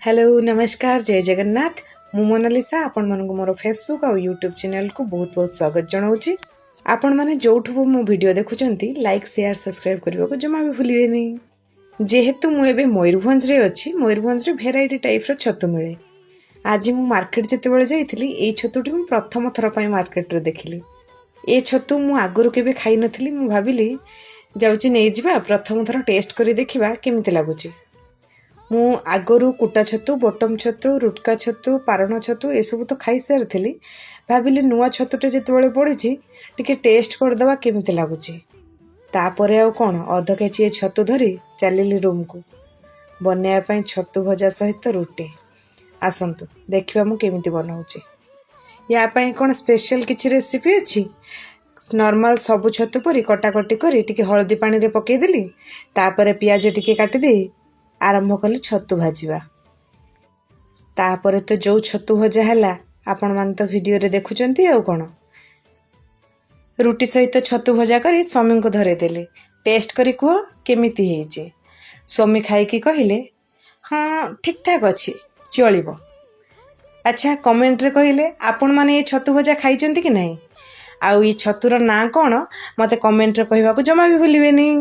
Hello नमस्कार जय जगन्नाथ मु मोनालिसा आपण मन मोर फेसबुक और यूट्यूब चैनल को बहुत बहुत स्वागत जनाऊँगी। आपण मैंने जोठू मो वीडियो देखुंत लाइक शेयर सब्सक्राइब करने को जमा भी भूलिए नहीं। जेहेतु मुझे मयूरभंज रे अच्छी मयूरभंज रे भेराइटी टाइप रो छतु मिले। आज मु मार्केट जिते जाइली ये छतुटी मु प्रथम थर पर मार्केट रे देखिली। ए छतु मु आगुरु केबे खाई नथिली। मु भाबिली जाउची नै जिबा प्रथम थर टेस्ट करी देखिबा केमिति लागुची। मु आगरू कुटा छतु बटम छतु रुटका छतु पारण छतु एसबू तो खाई सारी भाविली नुआ छतुटे जिते पड़ी टिके टेस्ट करदे केमिति लगुच। तापर आउ कौन अध केजी छतु धरी चलिली रूम को बनवाई छतु भजा सहित रुटी। आसतु देखा मु केमिति बनाऊँगी। या कौन स्पेशल किसी रेसिपी अच्छी नॉर्मल सबु छतु परी कटाकटी करी टिके हलदी पानी रे पकेदेली तापर पियाज टिके काटिदे आरंभ कली छतु भाजवा। तापर तो जो छतु भजा है आपण मान तो वीडियो रे देखुचंती आउ कौन रुटी सहित छतु भजा करी स्वामी को धरे देले टेस्ट करी कह केमिति हेजे। स्वामी खाइकी कहले हाँ ठीक ठाक अच्छी चलिबो। अच्छा कमेंट रे कहले आपण माने ये छतु भजा खाइचंती कि नहीं आउ ये छतुर ना कौन मते कमेंट रे कहबा को जमा भी भूलिबे नहीं।